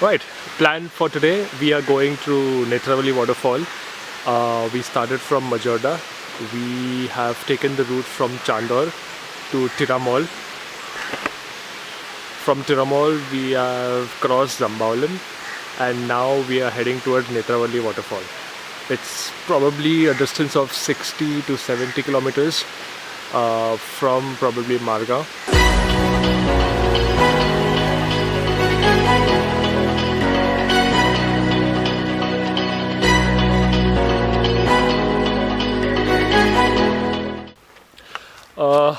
Right, plan for today, we are going to Netravali Waterfall. We started from Majorda. We have taken the route from Chandor to Tiramol. From Tiramol we have crossed Zambaulan and now we are heading towards Netravali Waterfall. It's probably a distance of 60 to 70 kilometers from probably Marga.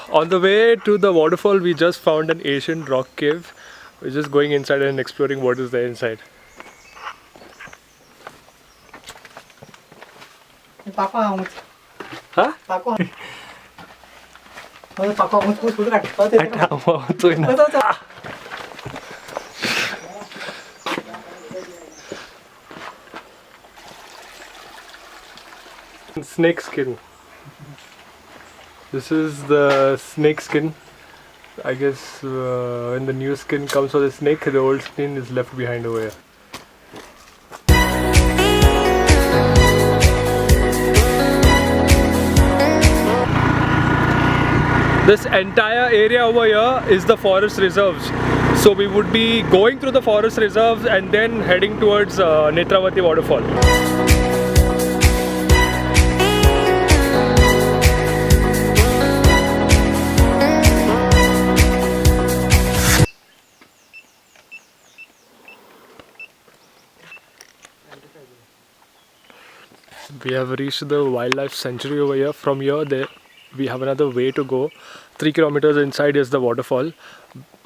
On the way to the waterfall, we just found an ancient rock cave. We're just going inside and exploring what is there inside. Huh? Snake skin. This is the snake skin. I guess when the new skin comes for the snake, the old skin is left behind over here. This entire area over here is the forest reserves. So we would be going through the forest reserves and then heading towards Netravati Waterfall. We have reached the wildlife sanctuary over here. From here, we have another way to go. 3 kilometers inside is the waterfall.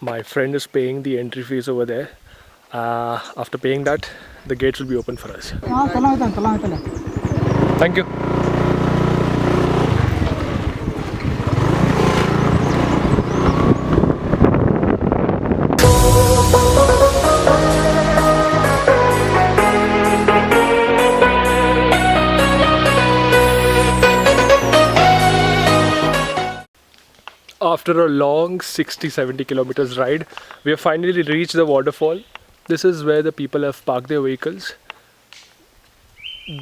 My friend is paying the entry fees over there. After paying that, the gates will be open for us. Thank you. After a long 60-70 kilometers ride, we have finally reached the waterfall. This is where the people have parked their vehicles.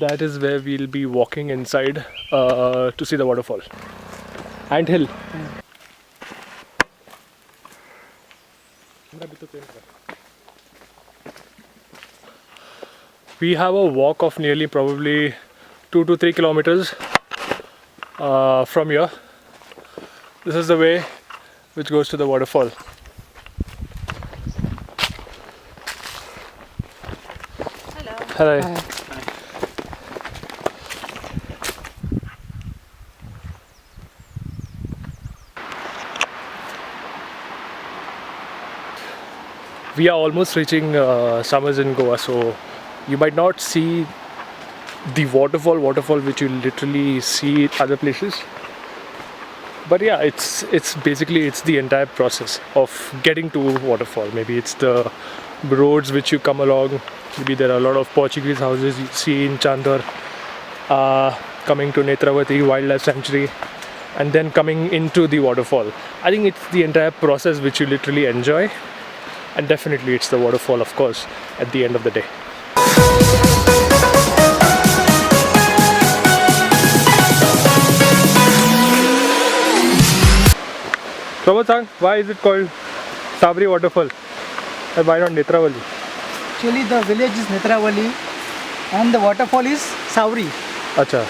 That is where we'll be walking inside to see the waterfall. Ant hill. We have a walk of nearly probably 2 to 3 kilometers from here. This is the way which goes to the waterfall. Hello. Hello. Hi. We are almost reaching summers in Goa, so you might not see the waterfall which you literally see at other places. But yeah, it's basically the entire process of getting to waterfall. Maybe it's the roads which you come along. Maybe there are a lot of Portuguese houses you see in Chandor, coming to Netravati Wildlife Sanctuary, and then coming into the waterfall. I think it's the entire process which you literally enjoy, and definitely it's the waterfall, of course, at the end of the day. Prabhat, why is it called Sabri Waterfall and why not Netravali? Actually, the village is Netravali and the waterfall is Savri. Acha.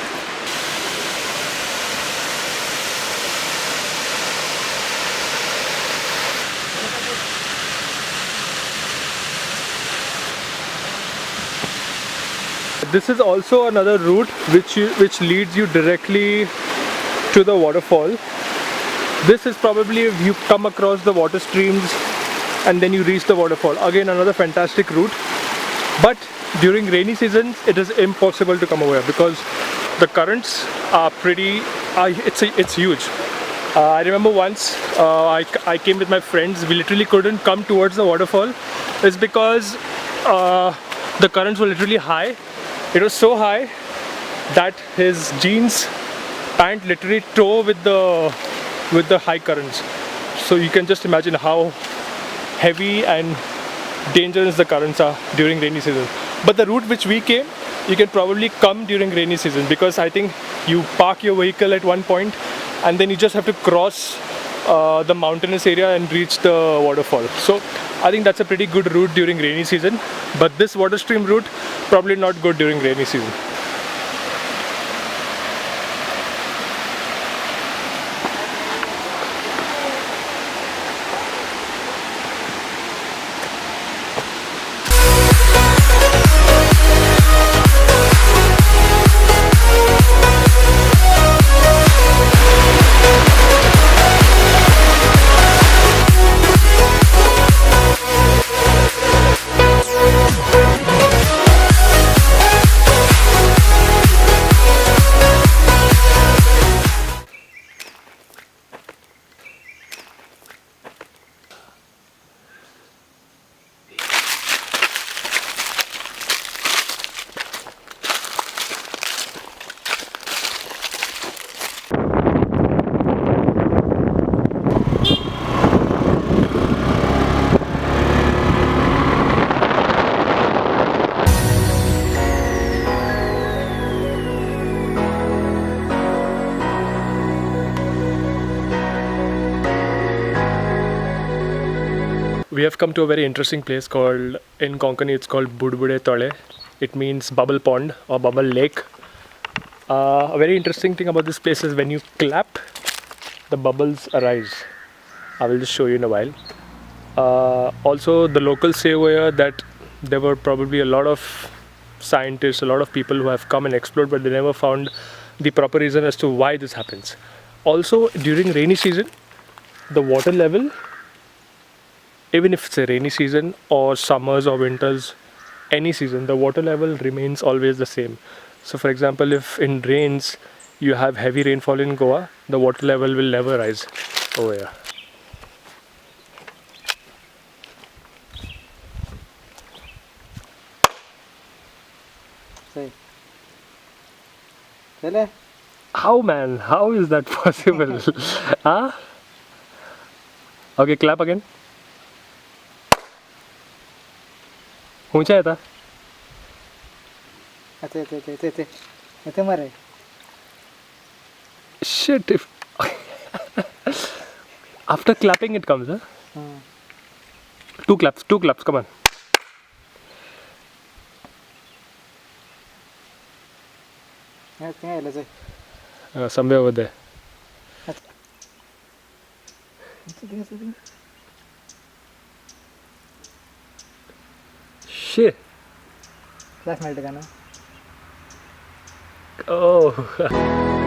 This is also another route which leads you directly to the waterfall. This is probably if you come across the water streams and then you reach the waterfall. Again, another fantastic route. But during rainy seasons, it is impossible to come over here because the currents are pretty. It's huge. I remember once I came with my friends. We literally couldn't come towards the waterfall. It's because the currents were literally high. It was so high that his jeans pant literally tore with the high currents. So you can just imagine how heavy and dangerous the currents are during rainy season. But the route which we came, you can probably come during rainy season, because I think you park your vehicle at one point and then you just have to cross the mountainous area and reach the waterfall. So I think that's a pretty good route during rainy season, but this water stream route probably not good during rainy season. We have come to a very interesting place called, in Konkani it's called Budbude Tole. It means bubble pond or bubble lake. A very interesting thing about this place is when you clap, the bubbles arise. I will just show you in a while. Also, the locals say over here that there were probably a lot of scientists, a lot of people who have come and explored, but they never found the proper reason as to why this happens. Also, during rainy season, the water level, even if it's a rainy season or summers or winters, any season, the water level remains always the same. So for example, if in rains you have heavy rainfall in Goa, the water level will never rise over here. Say. Chale. How, man? How is that possible? Huh? Okay, clap again. ऊंचा है था Ate mare. shit, if after clapping it comes, huh? Two claps, come on. Somewhere over there. Shit. Class melt ka na. Oh.